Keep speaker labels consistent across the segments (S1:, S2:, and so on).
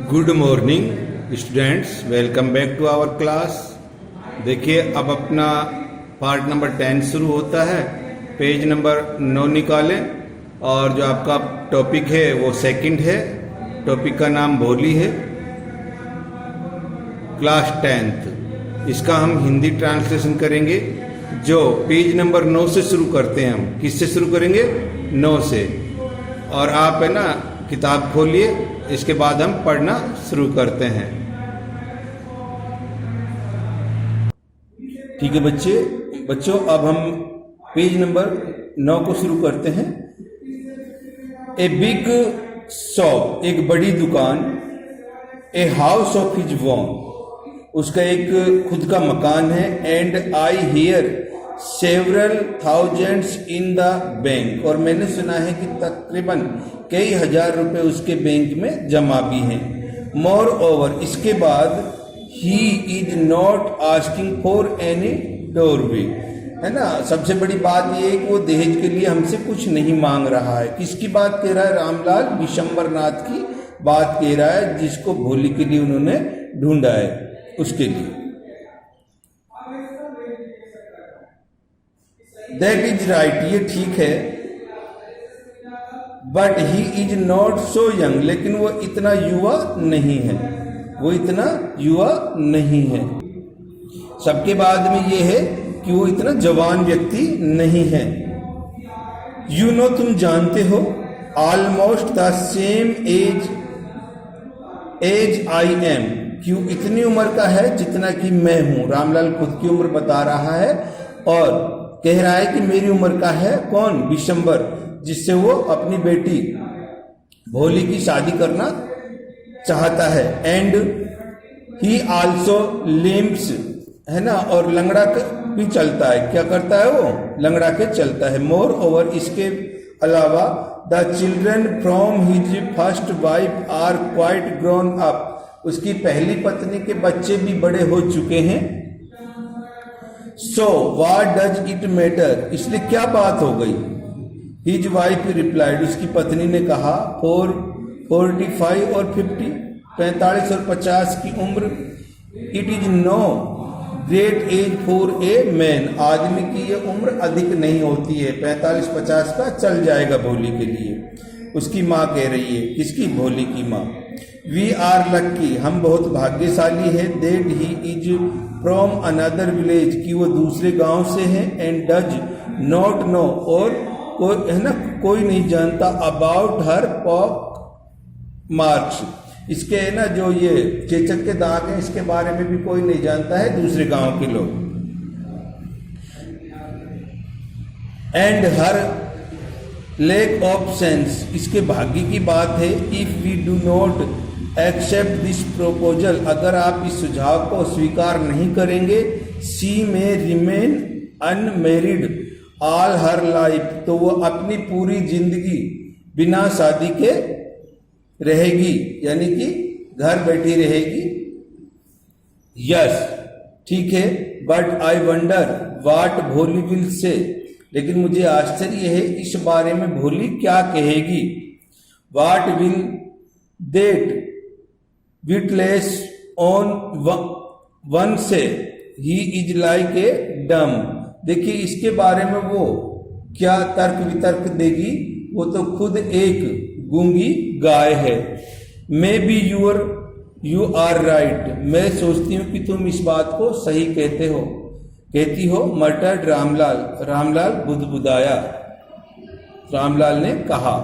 S1: Good morning students, welcome back to our class. देखिए, अब अपना पार्ट नंबर 10 शुरू होता है। पेज नंबर 9 निकालें और जो आपका टॉपिक है वो सेकंड है। टॉपिक का नाम भोली है, क्लास 10th। इसका हम हिंदी ट्रांसलेशन करेंगे। जो पेज नंबर 9 से शुरू करते हैं। हम किससे शुरू करेंगे? 9 से। और आप है ना किताब खोलिए, इसके बाद हम पढ़ना शुरू करते हैं। ठीक है बच्चों, अब हम पेज नंबर 9 को शुरू करते हैं। ए बिग शॉप, एक बड़ी दुकान। A house of his own, उसका एक खुद का मकान है। And I hear several thousands in the bank, और मैंने सुना है कि तकरीबन कई हजार रुपए उसके बैंक में जमा भी हैं। मोर ओवर, इसके बाद he is not asking for any doorway, है ना। सबसे बड़ी बात यह है कि वो दहेज के लिए हमसे कुछ नहीं मांग रहा है। किसकी बात कह रहा है? रामलाल विशंबरनाथ की बात कह रहा है, जिसको भोली के लिए उन्होंने ढूंढा है, उसके लिए। दैट इज राइट, ये ठीक है। But he is not so young, लेकिन वो इतना युवा नहीं है, वो इतना युवा नहीं है। सबके बाद में ये है कि वो इतना जवान व्यक्ति नहीं है। यू नो, तुम जानते हो, almost the same age as I, am इतनी उम्र का है जितना कि मैं हूं। रामलाल खुद की उम्र बता रहा है और कह रहा है कि मेरी उम्र का है कौन? विशंबर, जिससे वो अपनी बेटी भोली की शादी करना चाहता है। एंड ही आल्सो लिम्प्स, है ना, और लंगड़ा भी चलता है। क्या करता है वो? लंगड़ा के चलता है। मोर ओवर, इसके अलावा the children from his first wife are quite grown up, उसकी पहली पत्नी के बच्चे भी बड़े हो चुके हैं। So what does it matter, इसलिए क्या बात हो गई? हिज वाइफ रिप्लाइड, उसकी पत्नी ने कहा, 45 और 50, 45 और 50 की उम्र। It is no great age for a man, आदमी की ये उम्र अधिक नहीं होती है। 45-50 का चल जाएगा भोली के लिए। उसकी माँ कह रही है, किसकी? भोली की माँ। वी आर लक्की, हम बहुत भाग्यशाली है। That he is from another village, कि वो दूसरे गांव से है। एंड डज नॉट नो, और कोई, है ना, कोई नहीं जानता अबाउट हर पॉक मार्क्स, इसके है ना जो ये चेचक के दाग हैं, इसके बारे में भी कोई नहीं जानता है, दूसरे गांव के लोग। And her lack of sense, इसके भाग्य की बात है। If we do not accept this proposal, अगर आप इस सुझाव को स्वीकार नहीं करेंगे, सी में रिमेन अनमेरिड ऑल हर लाइफ, तो वो अपनी पूरी जिंदगी बिना शादी के रहेगी, यानी कि घर बैठी रहेगी। यस, ठीक है। बट आई वंडर व्हाट भोली विल से, लेकिन मुझे आश्चर्य है इस बारे में भोली क्या कहेगी। What will that witless on one से, ही इज लाइक ए डम, देखिए इसके बारे में वो क्या तर्क वितर्क देगी, वो तो खुद एक गूंगी गाय है। Maybe you are right, मैं सोचती हूं कि तुम इस बात को सही कहती हो। मटर्ड रामलाल बुदबुदाया, रामलाल ने कहा।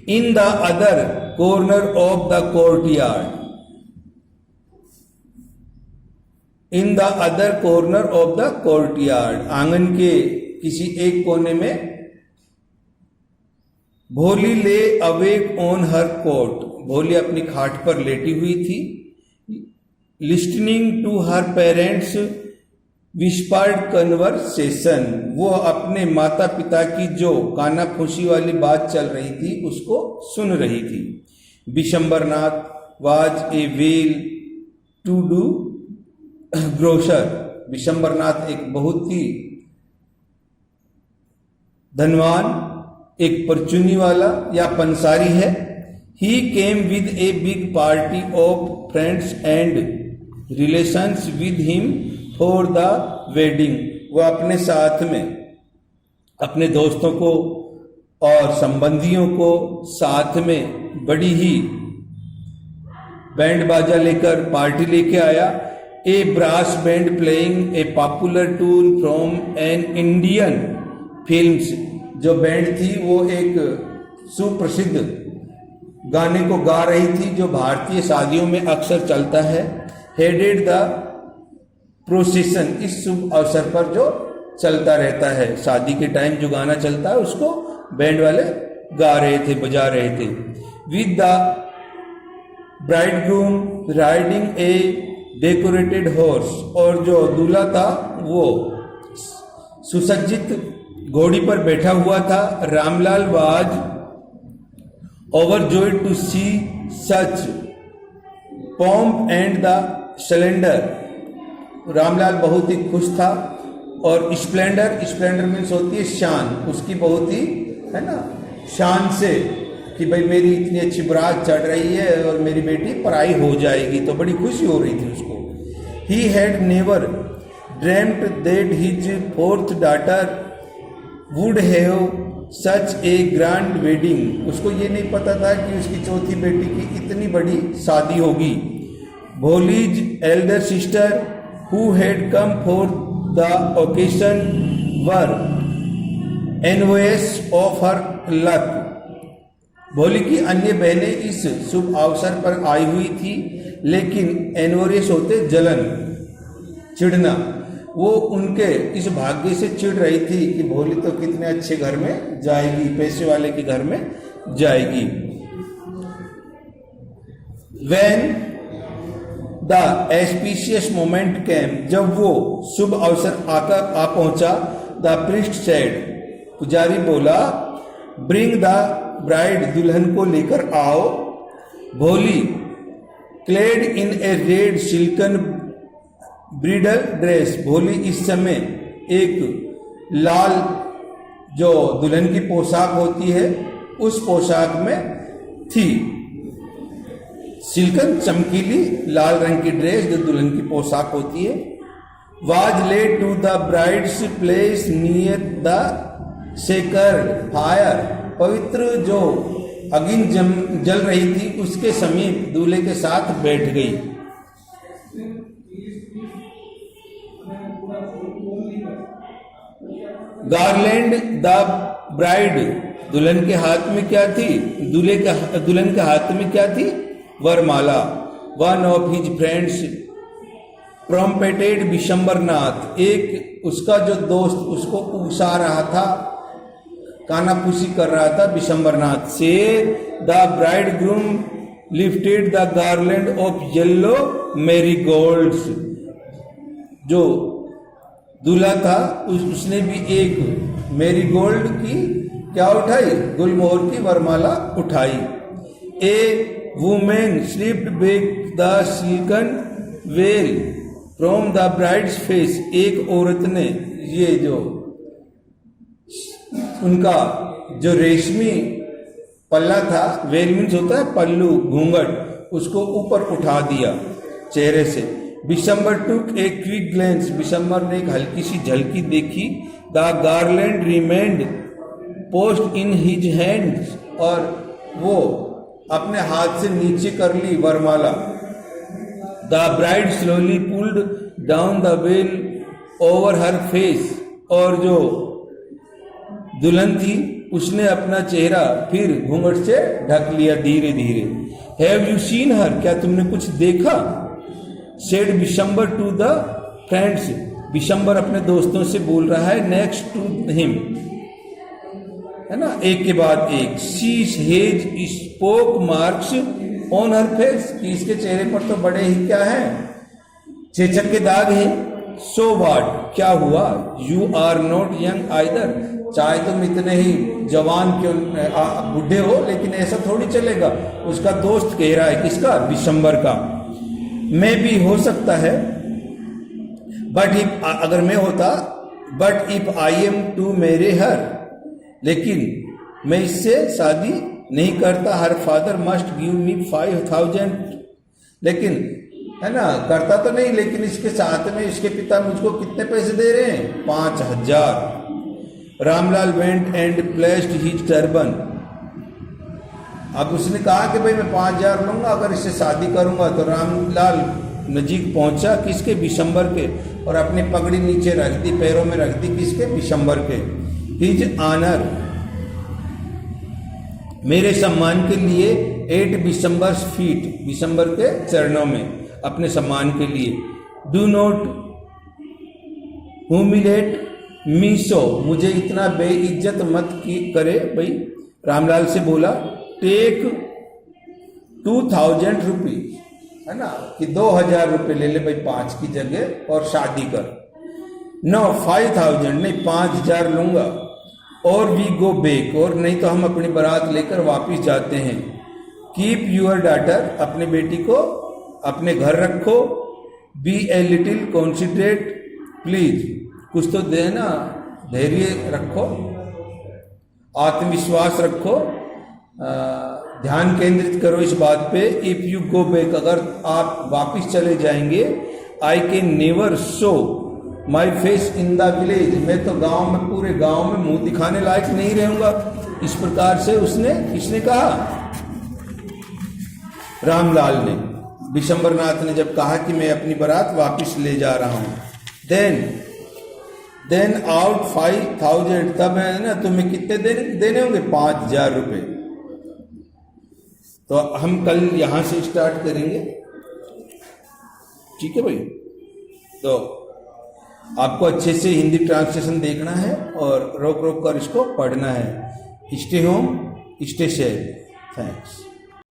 S1: In the other corner of the courtyard, in the other corner of the courtyard, आंगन के किसी एक कोने में भोली ले अवेक ऑन हर कोट, भोली अपनी खाट पर लेटी हुई थी। Listening to her parents whispered conversation, वो अपने माता पिता की जो कानाफूसी वाली बात चल रही थी उसको सुन रही थी। Vishambarnath was a well to do grocer, Vishambarnath एक बहुत ही धनवान एक परचुनी वाला या पंसारी है। He came with a big party of friends and relations with him for the wedding. वह अपने साथ में अपने दोस्तों को और संबंधियों को साथ में बड़ी ही बैंड बाजा लेकर पार्टी लेके आया। A brass band playing a popular tune from an Indian films. जो बैंड थी वो एक सुप्रसिद्ध गाने को गा रही थी जो भारतीय शादियों में अक्सर चलता है। हेडेड द प्रोसेशन, इस शुभ अवसर पर जो चलता रहता है, शादी के टाइम जो गाना चलता है उसको बैंड वाले गा रहे थे, बजा रहे थे। With the bridegroom riding A decorated horse, और जो दूल्हा था वो सुसज्जित घोड़ी पर बैठा हुआ था। Ramlal was overjoyed to see such pomp and the splendour. Ramlal बहुत ही खुश था और स्प्लेंडर मीन्स होती है शान, उसकी बहुत ही है ना शान से कि भाई मेरी इतनी अच्छी बारात चढ़ रही है और मेरी बेटी पराई हो जाएगी, तो बड़ी खुशी हो रही थी उसको। He had never dreamed that his fourth daughter would have such A grand wedding. उसको ये नहीं पता था कि उसकी चौथी बेटी की इतनी बड़ी शादी होगी। Bholi's elder sister who had come for the occasion were envious of her luck. Bholi की अन्य बहनें इस शुभ अवसर पर आई हुई थी, लेकिन एनवॉयस होते जलन, चिढ़ना। वो उनके इस भाग्य से चिढ़ रही थी कि भोली तो कितने अच्छे घर में जाएगी, पैसे वाले के घर में जाएगी। When the auspicious moment came, जब वो शुभ अवसर आकर आ पहुंचा, the priest said, पुजारी बोला, bring the bride, दुल्हन को लेकर आओ। भोली clad in a red silken bridle dress, भोली इस समय एक लाल जो दुल्हन की पोशाक होती है उस पोशाक में थी। सिल्कन चमकीली लाल रंग की ड्रेस जो दुल्हन की पोशाक होती है। Was led to the bride's place near the sacred fire, पवित्र जो अग्नि जल रही थी उसके समीप दूल्हे के साथ बैठ गई। गार्लैंड द ब्राइड, दुल्हन के हाथ में क्या थी? दुल्हन के हाथ में क्या थी? वरमाला। One of his friends ट्रम्पेटेड Vishambarnath, एक उसका जो दोस्त उसको उकसा रहा था, कानाफूसी कर रहा था विशंबरनाथ से। The bride groom lifted the garland of yellow marigolds, जो दूल्हा था उसने भी एक मैरीगोल्ड की क्या उठाई? गुलमोहर की वरमाला उठाई। A women slipped back the silken veil from the bride's face, एक औरत ने ये जो उनका जो रेशमी पल्ला था, वेल मीन्स होता है पल्लू, घूंघट, उसको ऊपर उठा दिया चेहरे से। विशंबर टुक ए क्विक ग्लेंस, विशंबर ने एक हल्की सी झलकी देखी। The garland remained post in his hands, और वो अपने हाथ से नीचे कर ली वरमाला। The bride slowly pulled down the well over her face, और जो दुल्हन थी उसने अपना चेहरा फिर घूंघट से ढक लिया धीरे धीरे। हैव यू सीन हर, क्या तुमने कुछ देखा? Said Vishambar to the friends, Vishambar अपने दोस्तों से बोल रहा है। नेक्स्ट टू हिम, है ना, एक के बाद एक। She has spoke marks on her face, कि इसके चेहरे पर तो बड़े ही क्या है, चेचक के दाग हैं। सो व्हाट, क्या हुआ? You are not young either, चाहे तुम इतने ही जवान क्यों बूढ़े हो, लेकिन ऐसा थोड़ी चलेगा। उसका दोस्त कह रहा है, किसका? विशंबर का। मैं भी हो सकता है, बट इफ, अगर मैं होता, but if I am to marry her, लेकिन मैं इससे शादी नहीं करता। Her father must give me 5,000। लेकिन है ना, करता तो नहीं, लेकिन इसके साथ में इसके पिता मुझको कितने पैसे दे रहे हैं? 5,000। Ramlal went and placed his turban. अब उसने कहा कि भाई मैं 5,000 लूंगा अगर इससे शादी करूंगा। तो रामलाल नजीक पहुंचा, किसके? बिशंबर के, और अपनी पगड़ी नीचे रख दी, पैरों में रख दी, किसके? बिशंबर के। हिज ऑनर, मेरे सम्मान के लिए 8 बिशंबर फीट, बिशंबर के चरणों में, अपने सम्मान के लिए। डू नॉट ह्यूमिलेट मी सो, मुझे इतना बेइज्जत मत करे। भाई रामलाल से बोला, टेक 2,000 रुपीज, है ना, कि 2,000 रुपये ले ले भाई 5 की जगह और शादी कर। नो 5,000 नहीं, 5,000 लूंगा। और वी गो बैक, और नहीं तो हम अपनी बारात लेकर वापिस जाते हैं। कीप यूर डॉटर, अपने बेटी को अपने घर रखो। बी ए लिटिल कॉन्सिडरेट प्लीज, कुछ तो देना, धैर्य रखो, आत्मविश्वास रखो, ध्यान केंद्रित करो इस बात पे। इफ यू गो बैक, अगर आप वापिस चले जाएंगे, I can never show my face in the village, मैं तो गांव में, पूरे गांव में मुंह दिखाने लायक नहीं रहूंगा। इस प्रकार से उसने, किसने कहा? रामलाल ने, बिशंबरनाथ ने जब कहा कि मैं अपनी बारात वापिस ले जा रहा हूं। देन आउट 5,000, तब है ना, तुम्हें कितने देने होंगे? 5,000 रुपये। तो हम कल यहां से स्टार्ट करेंगे, ठीक है भाई। तो आपको अच्छे से हिंदी ट्रांसलेशन देखना है और रोक रोक कर इसको पढ़ना है। Stay home, stay safe. Thanks.